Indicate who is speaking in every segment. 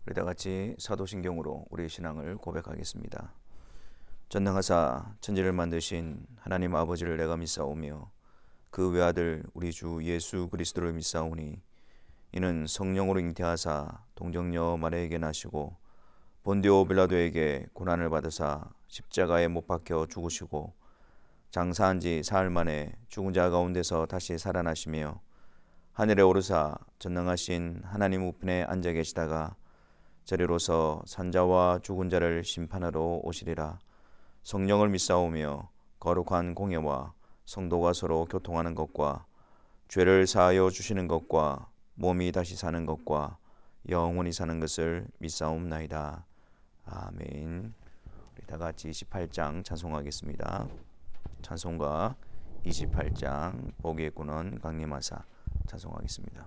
Speaker 1: 우리 다 같이 사도신경으로 우리의 신앙을 고백하겠습니다. 전능하사 천지를 만드신 하나님 아버지를 내가 믿사오며 그 외아들 우리 주 예수 그리스도를 믿사오니 이는 성령으로 잉태하사 동정녀 마리아에게 나시고 본디오 빌라도에게 고난을 받으사 십자가에 못 박혀 죽으시고 장사한 지 사흘 만에 죽은 자 가운데서 다시 살아나시며 하늘에 오르사 전능하신 하나님 우편에 앉아 계시다가 저리로서 산자와 죽은 자를 심판하러 오시리라. 성령을 믿사오며 거룩한 공예와 성도가 서로 교통하는 것과 죄를 사하여 주시는 것과 몸이 다시 사는 것과 영원히 사는 것을 믿사옵나이다. 아멘. 우리 다 같이 28장 찬송하겠습니다. 찬송가 28장 보기의 군원 강림하사 찬송하겠습니다.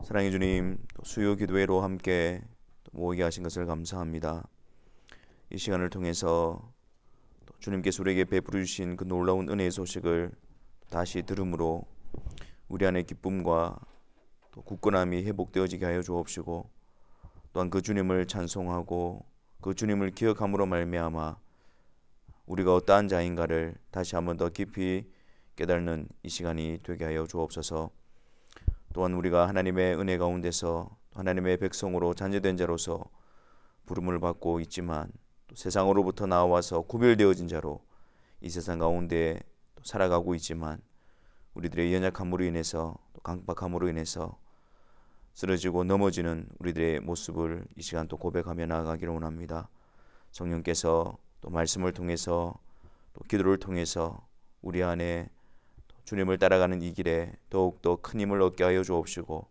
Speaker 1: 사랑해 주님, 수요 기도회로 함께 모이게 하신 것을 감사합니다. 이 시간을 통해서 주님께서 우리에게 베풀어 주신 그 놀라운 은혜의 소식을 다시 들음으로 우리 안의 기쁨과 또 굳건함이 회복되어지게 하여 주옵시고, 또한 그 주님을 찬송하고 그 주님을 기억함으로 말미암아 우리가 어떠한 자인가를 다시 한번 더 깊이 깨닫는 이 시간이 되게 하여 주옵소서. 또한 우리가 하나님의 은혜 가운데서 하나님의 백성으로 잔재된 자로서 부름을 받고 있지만 또 세상으로부터 나와서 구별되어진 자로 이 세상 가운데 살아가고 있지만 우리들의 연약함으로 인해서 또 강박함으로 인해서 쓰러지고 넘어지는 우리들의 모습을 이 시간 또 고백하며 나아가기를 원합니다. 성령께서 또 말씀을 통해서 또 기도를 통해서 우리 안에 주님을 따라가는 이 길에 더욱더 큰 힘을 얻게 하여 주옵시고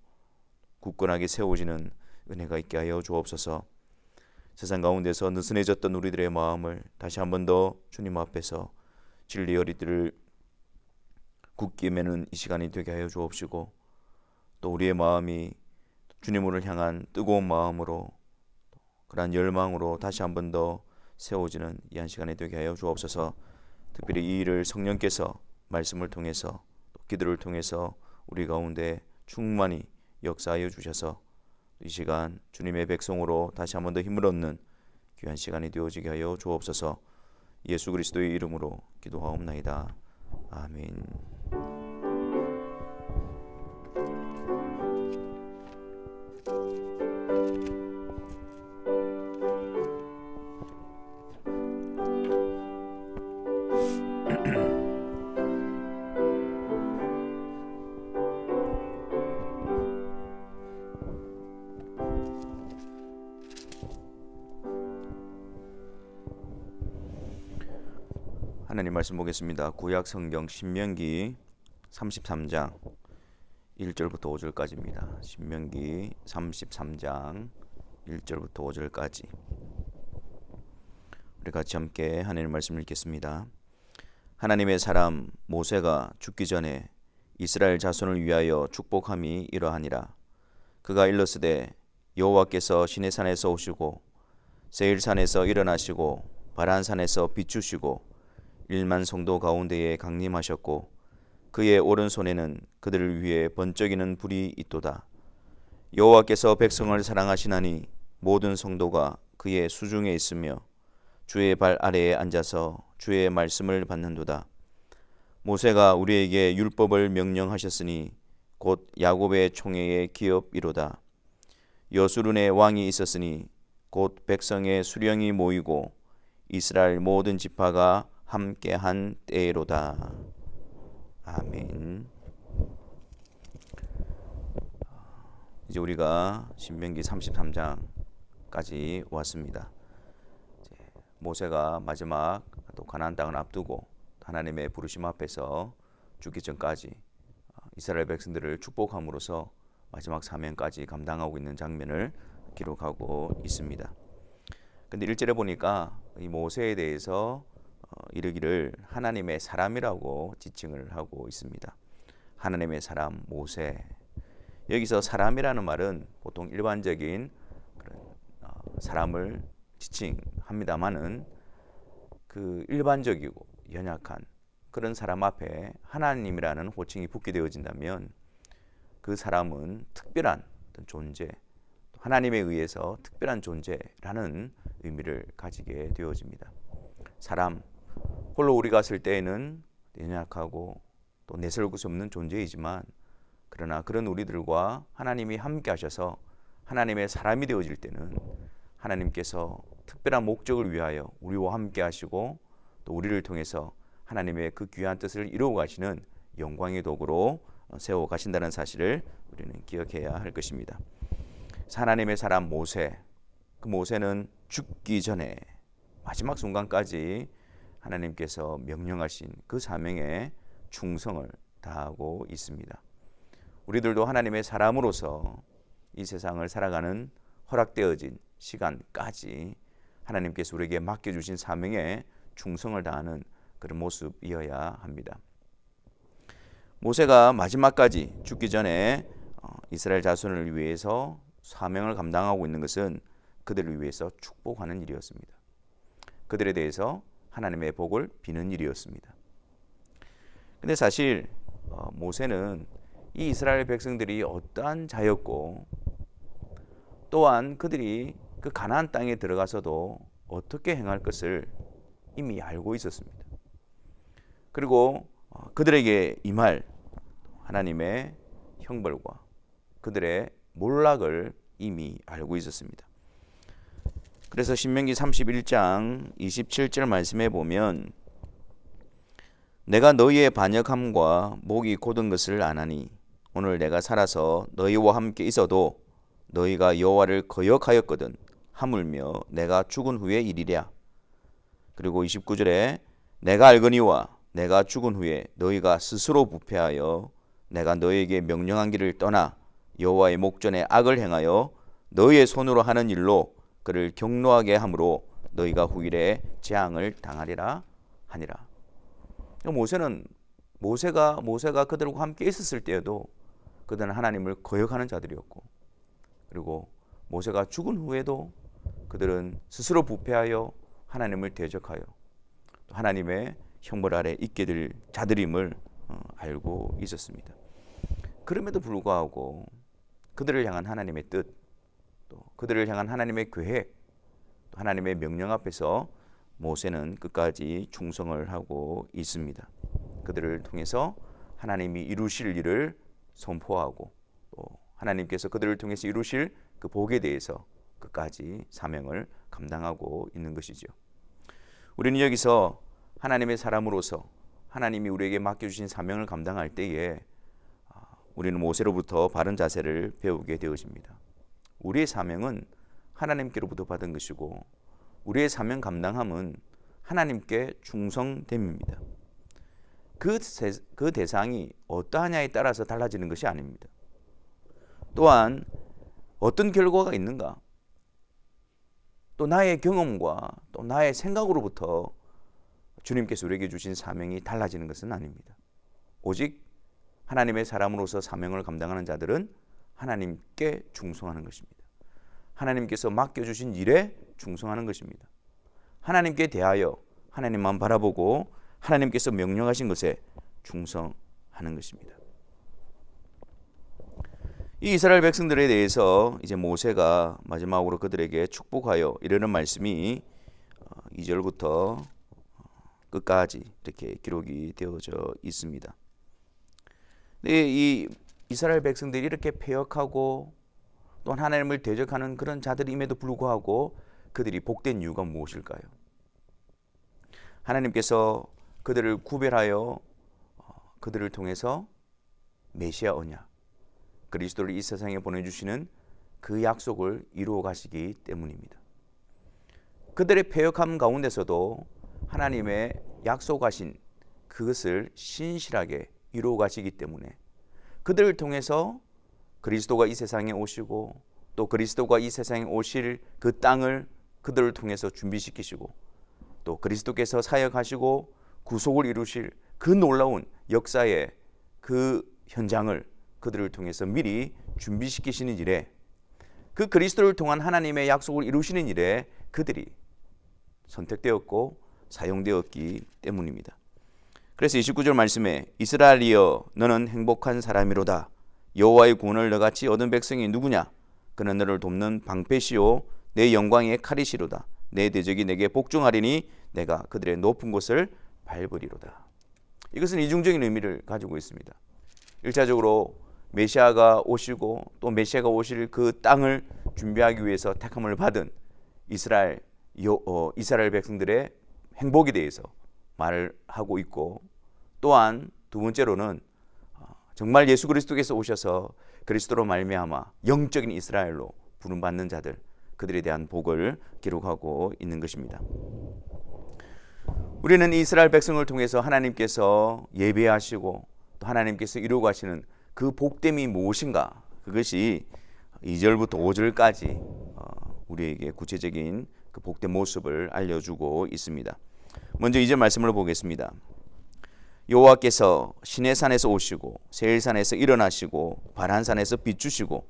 Speaker 1: 굳건하게 세워지는 은혜가 있게 하여 주옵소서. 세상 가운데서 느슨해졌던 우리들의 마음을 다시 한 번 더 주님 앞에서 진리 어리들을 굳게 매는 이 시간이 되게 하여 주옵시고, 또 우리의 마음이 주님을 향한 뜨거운 마음으로 그러한 열망으로 다시 한 번 더 세워지는 이 한 시간이 되게 하여 주옵소서. 특별히 이 일을 성령께서 말씀을 통해서 또 기도를 통해서 우리 가운데 충만히 역사하여 주셔서 이 시간 주님의 백성으로 다시 한 번 더 힘을 얻는 귀한 시간이 되어지게 하여 주옵소서. 예수 그리스도의 이름으로 기도하옵나이다. 아멘. 하나님 말씀 보겠습니다. 구약 성경 신명기 33장 1절부터 5절까지입니다. 신명기 33장 1절부터 5절까지 우리 같이 함께 하나님의 말씀을 읽겠습니다. 하나님의 사람 모세가 죽기 전에 이스라엘 자손을 위하여 축복함이 이러하니라. 그가 일렀으되 여호와께서 시내산에서 오시고 세일산에서 일어나시고 바란산에서 비추시고 1만 성도 가운데에 강림하셨고 그의 오른손에는 그들을 위해 번쩍이는 불이 있도다. 여호와께서 백성을 사랑하시나니 모든 성도가 그의 수중에 있으며 주의 발 아래에 앉아서 주의 말씀을 받는도다. 모세가 우리에게 율법을 명령하셨으니 곧 야곱의 총회의 기업이로다. 여수룬의 왕이 있었으니 곧 백성의 수령이 모이고 이스라엘 모든 지파가 함께한 때로다. 아멘. 이제 우리가 신명기 33장까지 왔습니다. 모세가 마지막 또 가나안 땅을 앞두고 하나님의 부르심 앞에서 죽기 전까지 이스라엘 백성들을 축복함으로써 마지막 사명까지 감당하고 있는 장면을 기록하고 있습니다. 근데 1절에 보니까 이 모세에 대해서 이르기를 하나님의 사람이라고 지칭을 하고 있습니다. 하나님의 사람 모세. 여기서 사람이라는 말은 보통 일반적인 그런 사람을 지칭합니다만은 그 일반적이고 연약한 그런 사람 앞에 하나님이라는 호칭이 붙게 되어진다면 그 사람은 특별한 어떤 존재, 하나님에 의해서 특별한 존재라는 의미를 가지게 되어집니다. 사람, 홀로 우리가 쓸 때에는 연약하고 또 내세울 것이 없는 존재이지만 그러나 그런 우리들과 하나님이 함께 하셔서 하나님의 사람이 되어질 때는 하나님께서 특별한 목적을 위하여 우리와 함께 하시고 또 우리를 통해서 하나님의 그 귀한 뜻을 이루어 가시는 영광의 도구로 세워 가신다는 사실을 우리는 기억해야 할 것입니다. 하나님의 사람 모세, 그 모세는 죽기 전에 마지막 순간까지 하나님께서 명령하신 그 사명에 충성을 다하고 있습니다. 우리들도 하나님의 사람으로서 이 세상을 살아가는 허락되어진 시간까지 하나님께서 우리에게 맡겨주신 사명에 충성을 다하는 그런 모습이어야 합니다. 모세가 마지막까지 죽기 전에 이스라엘 자손을 위해서 사명을 감당하고 있는 것은 그들을 위해서 축복하는 일이었습니다. 그들에 대해서 하나님의 복을 비는 일이었습니다. 근데 사실 모세는 이 이스라엘 백성들이 어떠한 자였고 또한 그들이 그 가나안 땅에 들어가서도 어떻게 행할 것을 이미 알고 있었습니다. 그리고 그들에게 임할 하나님의 형벌과 그들의 몰락을 이미 알고 있었습니다. 그래서 신명기 31장 27절 말씀에 보면 내가 너희의 반역함과 목이 곧은 것을 아나니 오늘 내가 살아서 너희와 함께 있어도 너희가 여호와를 거역하였거든 하물며 내가 죽은 후에 이리랴. 그리고 29절에 내가 알거니와 내가 죽은 후에 너희가 스스로 부패하여 내가 너희에게 명령한 길을 떠나 여호와의 목전에 악을 행하여 너희의 손으로 하는 일로 그를 경노하게 함으로 너희가 후일에 재앙을 당하리라 하니라. 모세가 그들과 함께 있었을 때에도 그들은 하나님을 거역하는 자들이었고 그리고 모세가 죽은 후에도 그들은 스스로 부패하여 하나님을 대적하여 하나님의 형벌 아래 있게 될 자들임을 알고 있었습니다. 그럼에도 불구하고 그들을 향한 하나님의 뜻, 또 그들을 향한 하나님의 계획, 또 하나님의 명령 앞에서 모세는 끝까지 충성을 하고 있습니다. 그들을 통해서 하나님이 이루실 일을 선포하고 또 하나님께서 그들을 통해서 이루실 그 복에 대해서 끝까지 사명을 감당하고 있는 것이죠. 우리는 여기서 하나님의 사람으로서 하나님이 우리에게 맡겨주신 사명을 감당할 때에 우리는 모세로부터 바른 자세를 배우게 되어집니다. 우리의 사명은 하나님께로부터 받은 것이고 우리의 사명 감당함은 하나님께 충성됨입니다. 그 대상이 어떠하냐에 따라서 달라지는 것이 아닙니다. 또한 어떤 결과가 있는가, 또 나의 경험과 또 나의 생각으로부터 주님께서 우리에게 주신 사명이 달라지는 것은 아닙니다. 오직 하나님의 사람으로서 사명을 감당하는 자들은 하나님께 충성하는 것입니다. 하나님께서 맡겨주신 일에 충성하는 것입니다. 하나님께 대하여 하나님만 바라보고 하나님께서 명령하신 것에 충성하는 것입니다. 이 이스라엘 백성들에 대해서 이제 모세가 마지막으로 그들에게 축복하여 이르는 말씀이 2절부터 끝까지 이렇게 기록이 되어져 있습니다. 이 이스라엘 백성들이 이렇게 패역하고 또 하나님을 대적하는 그런 자들임에도 불구하고 그들이 복된 이유가 무엇일까요? 하나님께서 그들을 구별하여 그들을 통해서 메시아 언약, 그리스도를 이 세상에 보내주시는 그 약속을 이루어 가시기 때문입니다. 그들의 패역함 가운데서도 하나님의 약속하신 그것을 신실하게 이루어 가시기 때문에 그들을 통해서 그리스도가 이 세상에 오시고 또 그리스도가 이 세상에 오실 그 땅을 그들을 통해서 준비시키시고 또 그리스도께서 사역하시고 구속을 이루실 그 놀라운 역사의 그 현장을 그들을 통해서 미리 준비시키시는 일에, 그 그리스도를 통한 하나님의 약속을 이루시는 일에 그들이 선택되었고 사용되었기 때문입니다. 그래서 29절 말씀에 이스라엘이여 너는 행복한 사람이로다. 여호와의 구원을 너같이 얻은 백성이 누구냐? 그는 너를 돕는 방패시요 내 영광의 칼이시로다. 내 대적이 내게 복종하리니 내가 그들의 높은 곳을 밟으리로다. 이것은 이중적인 의미를 가지고 있습니다. 1차적으로 메시아가 오시고 또 메시아가 오실 그 땅을 준비하기 위해서 택함을 받은 이스라엘 백성들의 행복에 대해서 말을 하고 있고, 또한 두 번째로는 정말 예수 그리스도께서 오셔서 그리스도로 말미암아 영적인 이스라엘로 부름받는 자들, 그들에 대한 복을 기록하고 있는 것입니다. 우리는 이스라엘 백성을 통해서 하나님께서 예배하시고 또 하나님께서 이루어 가시는 그 복됨이 무엇인가, 그것이 2절부터 5절까지 우리에게 구체적인 그 복된 모습을 알려주고 있습니다. 먼저 2절 말씀을 보겠습니다. 여호와께서 시내산에서 오시고 세일산에서 일어나시고 바란산에서 비추시고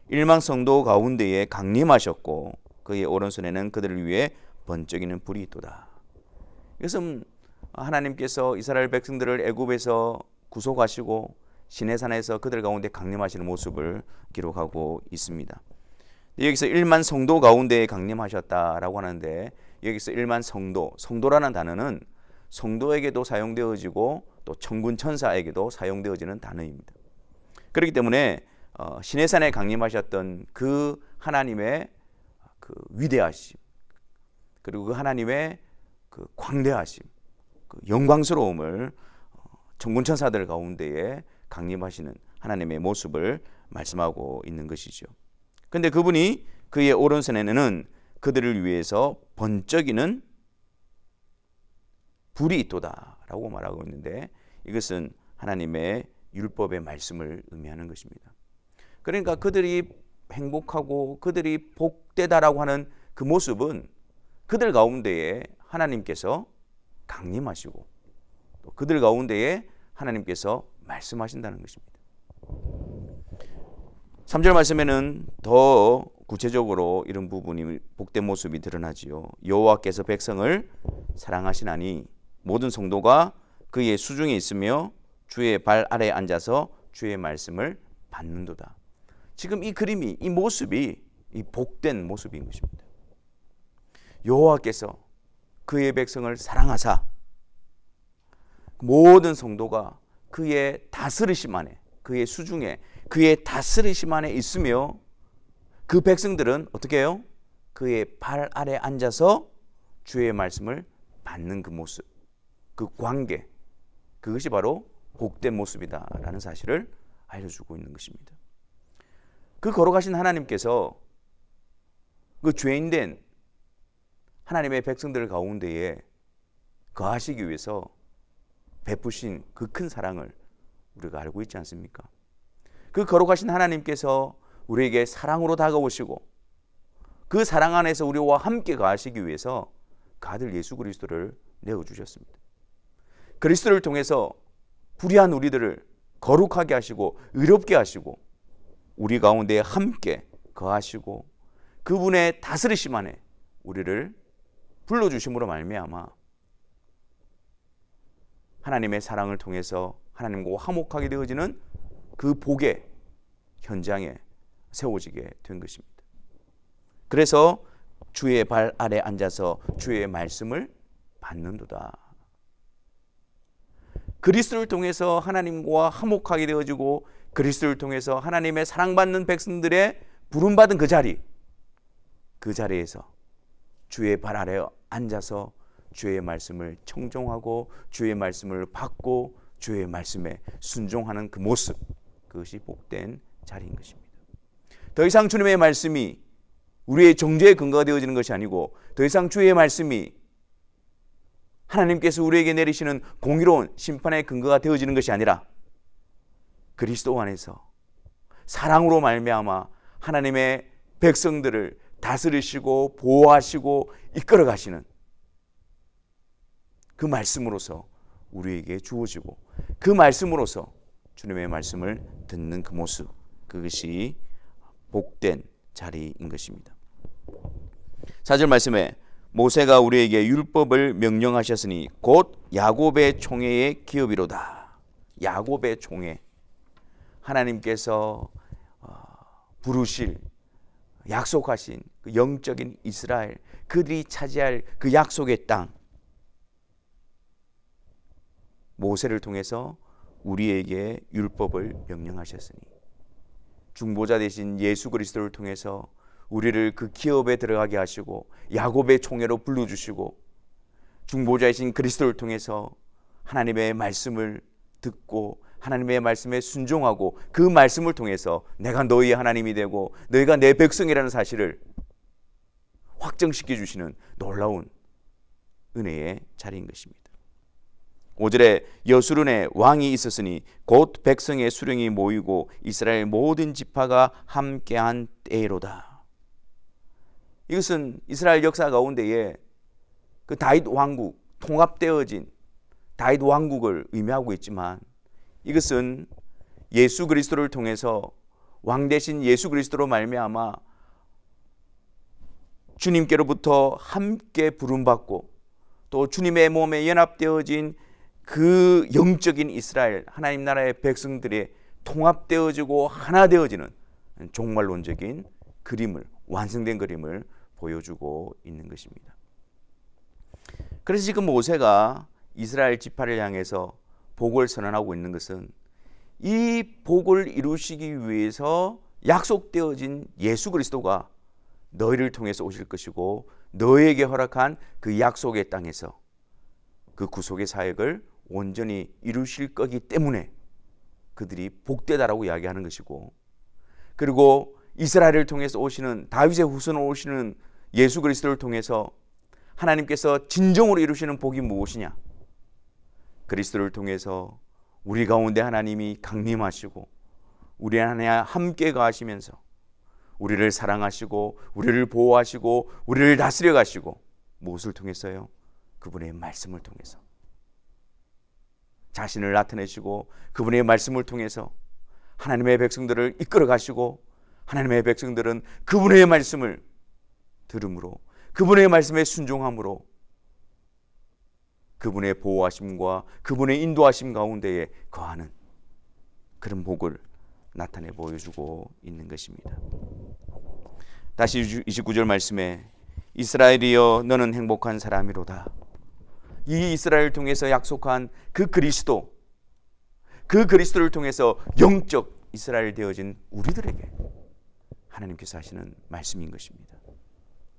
Speaker 1: 일망성도 가운데에 강림하셨고 그의 오른손에는 그들을 위해 번쩍이는 불이 있도다. 이것은 하나님께서 이스라엘 백성들을 애굽에서 구속하시고 시내산에서 그들 가운데 강림하시는 모습을 기록하고 있습니다. 여기서 1만 성도 가운데에 강림하셨다라고 하는데, 여기서 1만 성도라는 단어는 성도에게도 사용되어지고 또 천군 천사에게도 사용되어지는 단어입니다. 그렇기 때문에 시내산에 강림하셨던 그 하나님의 그 위대하심, 그리고 그 하나님의 그 광대하심, 그 영광스러움을 천군 천사들 가운데에 강림하시는 하나님의 모습을 말씀하고 있는 것이죠. 그런데 그분이 그의 오른손에는 그들을 위해서 번쩍이는 불이 있도다라고 말하고 있는데, 이것은 하나님의 율법의 말씀을 의미하는 것입니다. 그러니까 그들이 행복하고 그들이 복되다라고 하는 그 모습은 그들 가운데에 하나님께서 강림하시고 또 그들 가운데에 하나님께서 말씀하신다는 것입니다. 3절 말씀에는 더 구체적으로 이런 부분이 복된 모습이 드러나지요. 여호와께서 백성을 사랑하시나니 모든 성도가 그의 수중에 있으며 주의 발 아래에 앉아서 주의 말씀을 받는도다. 지금 이 그림이, 이 모습이 이 복된 모습인 것입니다. 여호와께서 그의 백성을 사랑하사 모든 성도가 그의 다스리심 안에, 그의 수중에, 그의 다스리심 안에 있으며 그 백성들은 어떻게 해요? 그의 발 아래 앉아서 주의 말씀을 받는 그 모습, 그 관계, 그것이 바로 복된 모습이다라는 사실을 알려주고 있는 것입니다. 그 걸어가신 하나님께서 그 죄인된 하나님의 백성들 가운데에 거하시기 위해서 베푸신 그 큰 사랑을 우리가 알고 있지 않습니까? 그 거룩하신 하나님께서 우리에게 사랑으로 다가오시고 그 사랑 안에서 우리와 함께 거하시기 위해서 그 아들 예수 그리스도를 내어주셨습니다. 그리스도를 통해서 불의한 우리들을 거룩하게 하시고 의롭게 하시고 우리 가운데 함께 거하시고 그분의 다스리심 안에 우리를 불러주심으로 말미암아 하나님의 사랑을 통해서 하나님과 화목하게 되어지는 그 복의 현장에 세워지게 된 것입니다. 그래서 주의 발 아래 앉아서 주의 말씀을 받는도다. 그리스도를 통해서 하나님과 화목하게 되어지고 그리스도를 통해서 하나님의 사랑받는 백성들의 부름받은 그 자리에서 주의 발 아래 앉아서 주의 말씀을 청종하고 주의 말씀을 받고 주의 말씀에 순종하는 그 모습, 그것이 복된 자리인 것입니다. 더 이상 주님의 말씀이 우리의 정죄의 근거가 되어지는 것이 아니고 더 이상 주의 말씀이 하나님께서 우리에게 내리시는 공의로운 심판의 근거가 되어지는 것이 아니라 그리스도 안에서 사랑으로 말미암아 하나님의 백성들을 다스리시고 보호하시고 이끌어 가시는 그 말씀으로서 우리에게 주어지고 그 말씀으로서 주님의 말씀을 듣는 그 모습, 그것이 복된 자리인 것입니다. 4절 말씀에 모세가 우리에게 율법을 명령하셨으니 곧 야곱의 총회의 기업이로다. 야곱의 총회, 하나님께서 부르실 약속하신 그 영적인 이스라엘, 그들이 차지할 그 약속의 땅, 모세를 통해서 우리에게 율법을 명령하셨으니 중보자 되신 예수 그리스도를 통해서 우리를 그 기업에 들어가게 하시고 야곱의 총회로 불러주시고 중보자이신 그리스도를 통해서 하나님의 말씀을 듣고 하나님의 말씀에 순종하고 그 말씀을 통해서 내가 너희의 하나님이 되고 너희가 내 백성이라는 사실을 확정시켜 주시는 놀라운 은혜의 자리인 것입니다. 5절에 여수론에 왕이 있었으니 곧 백성의 수령이 모이고 이스라엘 모든 지파가 함께한 때로다. 이것은 이스라엘 역사 가운데에 그 다윗 왕국, 통합되어진 다윗 왕국을 의미하고 있지만 이것은 예수 그리스도를 통해서 왕 대신 예수 그리스도로 말미암아 주님께로부터 함께 부름받고 또 주님의 몸에 연합되어진 그 영적인 이스라엘 하나님 나라의 백성들이 통합되어지고 하나 되어지는 종말론적인 그림을, 완성된 그림을 보여주고 있는 것입니다. 그래서 지금 모세가 이스라엘 지파를 향해서 복을 선언하고 있는 것은 이 복을 이루시기 위해서 약속되어진 예수 그리스도가 너희를 통해서 오실 것이고 너희에게 허락한 그 약속의 땅에서 그 구속의 사역을 온전히 이루실 거기 때문에 그들이 복되다라고 이야기하는 것이고, 그리고 이스라엘을 통해서 오시는 다윗의 후손으로 오시는 예수 그리스도를 통해서 하나님께서 진정으로 이루시는 복이 무엇이냐? 그리스도를 통해서 우리 가운데 하나님이 강림하시고 우리 안에 함께 거하시면서 우리를 사랑하시고 우리를 보호하시고 우리를 다스려 가시고, 무엇을 통해서요? 그분의 말씀을 통해서 자신을 나타내시고 그분의 말씀을 통해서 하나님의 백성들을 이끌어 가시고 하나님의 백성들은 그분의 말씀을 들음으로 그분의 말씀에 순종함으로 그분의 보호하심과 그분의 인도하심 가운데에 거하는 그런 복을 나타내 보여주고 있는 것입니다. 다시 29절 말씀에 이스라엘이여 너는 행복한 사람이로다. 이 이스라엘을 통해서 약속한 그 그리스도, 그 그리스도를 통해서 영적 이스라엘 되어진 우리들에게 하나님께서 하시는 말씀인 것입니다.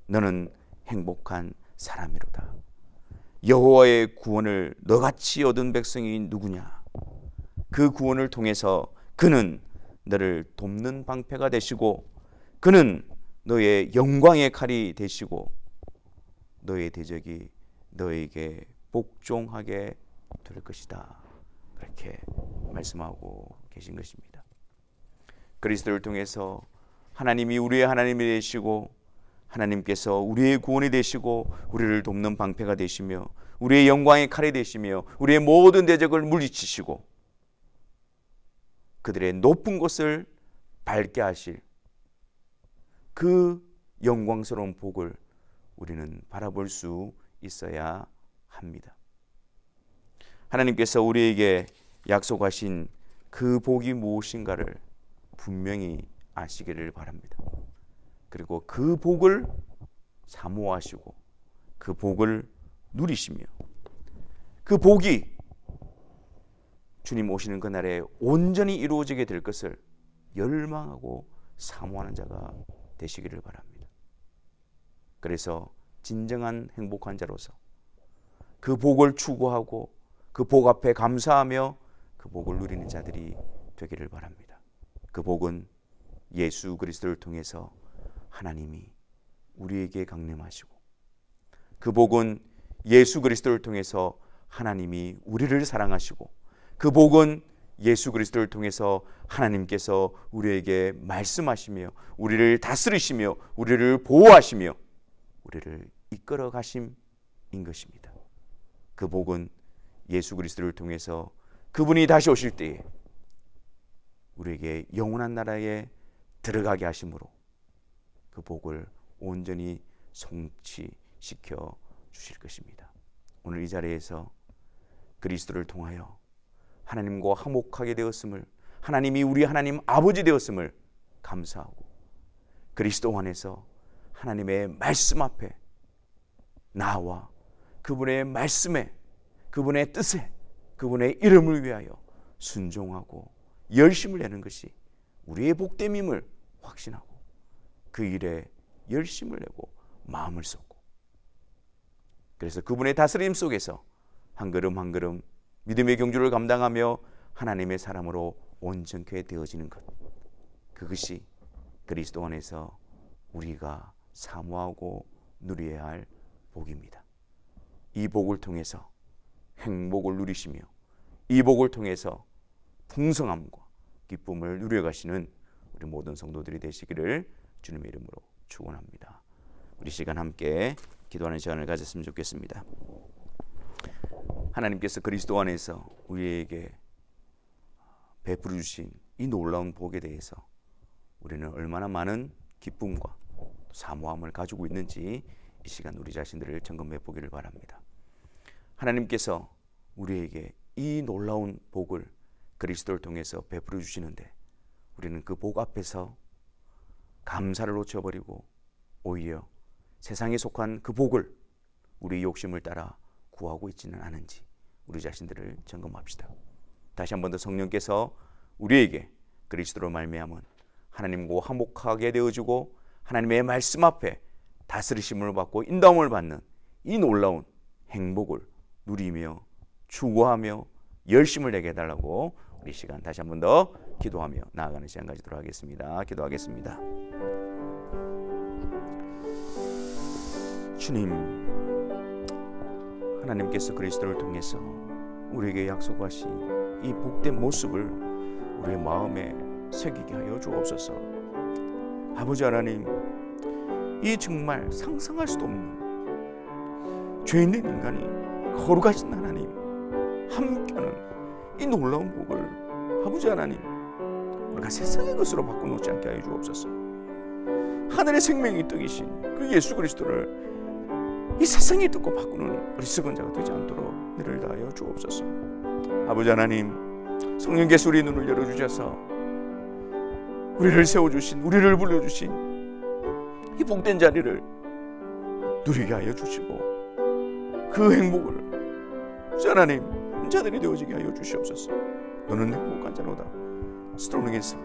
Speaker 1: 너는 행복한 사람이로다. 여호와의 구원을 너같이 얻은 백성이 누구냐? 그 구원을 통해서 그는 너를 돕는 방패가 되시고 그는 너의 영광의 칼이 되시고 너의 대적이 너에게 복종하게 될 것이다. 그렇게 말씀하고 계신 것입니다. 그리스도를 통해서 하나님이 우리의 하나님이 되시고 하나님께서 우리의 구원이 되시고 우리를 돕는 방패가 되시며 우리의 영광의 칼이 되시며 우리의 모든 대적을 물리치시고 그들의 높은 곳을 밟게 하실 그 영광스러운 복을 우리는 바라볼 수 있어야 합니다. 하나님께서 우리에게 약속하신 그 복이 무엇인가를 분명히 아시기를 바랍니다. 그리고 그 복을 사모하시고 그 복을 누리시며 그 복이 주님 오시는 그날에 온전히 이루어지게 될 것을 열망하고 사모하는 자가 되시기를 바랍니다. 그래서 진정한 행복한 자로서 그 복을 추구하고 그 복 앞에 감사하며 그 복을 누리는 자들이 되기를 바랍니다. 그 복은 예수 그리스도를 통해서 하나님이 우리에게 강림하시고 그 복은 예수 그리스도를 통해서 하나님이 우리를 사랑하시고 그 복은 예수 그리스도를 통해서 하나님께서 우리에게 말씀하시며 우리를 다스리시며 우리를 보호하시며 우리를 이끌어 가심인 것입니다. 그 복은 예수 그리스도를 통해서 그분이 다시 오실 때에 우리에게 영원한 나라에 들어가게 하심으로 그 복을 온전히 성취시켜 주실 것입니다. 오늘 이 자리에서 그리스도를 통하여 하나님과 화목하게 되었음을, 하나님이 우리 하나님 아버지 되었음을 감사하고 그리스도 안에서 하나님의 말씀 앞에 나와 그분의 말씀에, 그분의 뜻에, 그분의 이름을 위하여 순종하고 열심을 내는 것이 우리의 복됨임을 확신하고 그 일에 열심을 내고 마음을 쏟고 그래서 그분의 다스림 속에서 한 걸음 한 걸음 믿음의 경주를 감당하며 하나님의 사람으로 온전케 되어지는 것, 그것이 그리스도 안에서 우리가 사모하고 누려야 할 복입니다. 이 복을 통해서 행복을 누리시며 이 복을 통해서 풍성함과 기쁨을 누려가시는 우리 모든 성도들이 되시기를 주님의 이름으로 축원합니다. 우리 시간 함께 기도하는 시간을 가졌으면 좋겠습니다. 하나님께서 그리스도 안에서 우리에게 베풀어 주신 이 놀라운 복에 대해서 우리는 얼마나 많은 기쁨과 사모함을 가지고 있는지 이 시간 우리 자신들을 점검해 보기를 바랍니다. 하나님께서 우리에게 이 놀라운 복을 그리스도를 통해서 베풀어 주시는데 우리는 그 복 앞에서 감사를 놓쳐버리고 오히려 세상에 속한 그 복을 우리 욕심을 따라 구하고 있지는 않은지 우리 자신들을 점검합시다. 다시 한 번 더 성령께서 우리에게 그리스도로 말미암은 하나님과 화목하게 되어지고 하나님의 말씀 앞에 다스리심을 받고 인도함을 받는 이 놀라운 행복을 누리며 추구하며 열심을 내게 해달라고 우리 시간 다시 한 번 더 기도하며 나아가는 시간 가지도록 하겠습니다. 기도하겠습니다. 주님, 하나님께서 그리스도를 통해서 우리에게 약속하신 이 복된 모습을 우리의 마음에 새기게 하여 주옵소서. 아버지 하나님, 이 정말 상상할 수도 없는 죄 있는 인간이 거룩하신 하나님 함께하는 이 놀라운 복을 아버지 하나님 우리가 세상의 것으로 바꿔놓지 않게 하여 주옵소서. 하늘의 생명이 떡이신 그 예수 그리스도를 이 세상의 뜻과 바꾸는 어리석은 자가 되지 않도록 은혜를 다하여 주옵소서. 아버지 하나님, 성령께서 우리의 눈을 열어주셔서 우리를 세워주신, 우리를 불러주신 이 복된 자리를 누리게 하여 주시고 그 행복을 하나님 자들이 되어지게 하여 주시옵소서. 너는 행복한 자로다. 스토링에서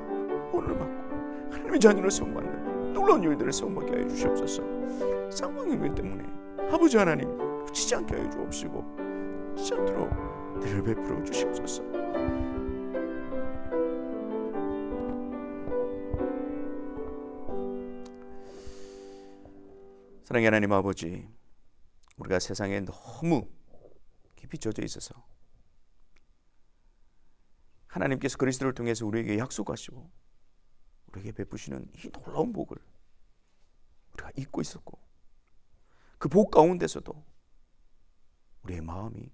Speaker 1: 오늘 받고 하나님의 자녀를 세움받는 놀라운 일들을 세움받게 하여 주시옵소서. 쌍방의 때문에 아버지 하나님 놓치지 않게 하여 주옵시고 놓치지 않도록 은혜를 베풀어 주시옵소서. 사랑의 하나님 아버지, 우리가 세상에 너무 깊이 젖어 있어서 하나님께서 그리스도를 통해서 우리에게 약속하시고 우리에게 베푸시는 이 놀라운 복을 우리가 잊고 있었고, 그 복 가운데서도 우리의 마음이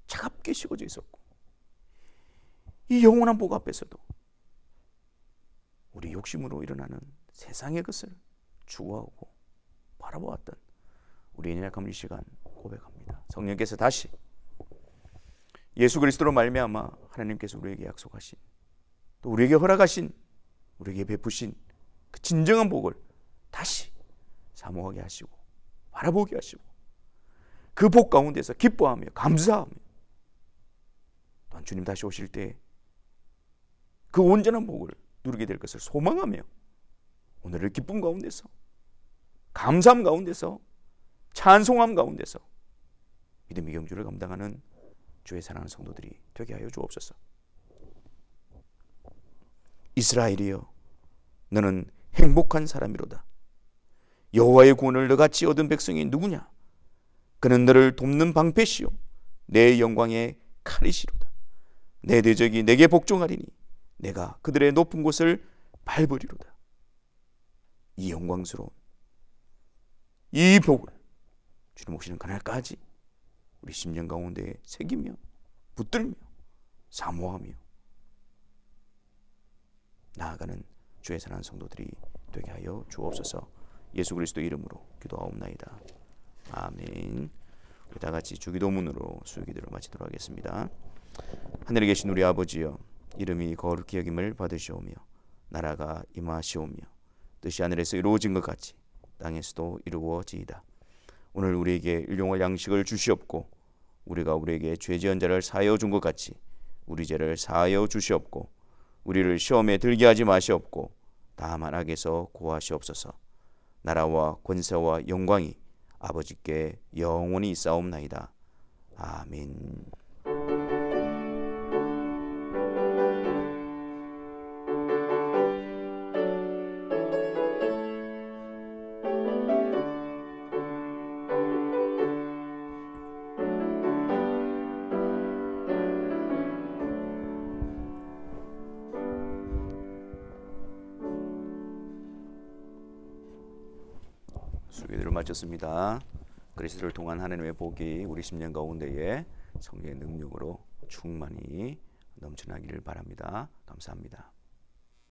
Speaker 1: 차갑게 식어져 있었고, 이 영원한 복 앞에서도 우리 욕심으로 일어나는 세상의 것을 추구하고 바라보았던 우리의 연약함을 이 시간 고백합니다. 성령께서 다시 예수 그리스도로 말미암아 하나님께서 우리에게 약속하신, 또 우리에게 허락하신, 우리에게 베푸신 그 진정한 복을 다시 사모하게 하시고 바라보게 하시고, 그 복 가운데서 기뻐하며 감사하며, 또한 주님 다시 오실 때 그 온전한 복을 누리게 될 것을 소망하며, 오늘을 기쁨 가운데서, 감사함 가운데서, 찬송함 가운데서 믿음의 경주를 감당하는 주의 사랑하는 성도들이 되게 하여 주옵소서. 이스라엘이여, 너는 행복한 사람이로다. 여호와의 구원을 너같이 얻은 백성이 누구냐? 그는 너를 돕는 방패시요 내 영광의 칼이시로다. 내 대적이 내게 복종하리니 내가 그들의 높은 곳을 밟으리로다. 이 영광스러운 이 복을 주님 오시는 그날까지 우리 심령 가운데 새기며 붙들며 사모하며 나아가는 주의 사랑하는 성도들이 되게 하여 주옵소서. 예수 그리스도 이름으로 기도하옵나이다. 아멘. 우리 다 같이 주기도문으로 수요기도를 마치도록 하겠습니다. 하늘에 계신 우리 아버지여, 이름이 거룩히 여김을 받으시오며 나라가 임하시오며 뜻이 하늘에서 이루어진 것 같이 땅에서도 이루어지이다. 오늘 우리에게 일용할 양식을 주시옵고, 우리가 우리에게 죄 지은 자를 사하여 준 것 같이 우리 죄를 사하여 주시옵고, 우리를 시험에 들게 하지 마시옵고 다만 악에서 구하시옵소서. 나라와 권세와 영광이 아버지께 영원히 있사옵나이다. 아멘. 수고를 마쳤습니다. 그리스도를 통한 하나님의 복이 우리 심령 가운데에 성령의 능력으로 충만히 넘쳐나기를 바랍니다. 감사합니다.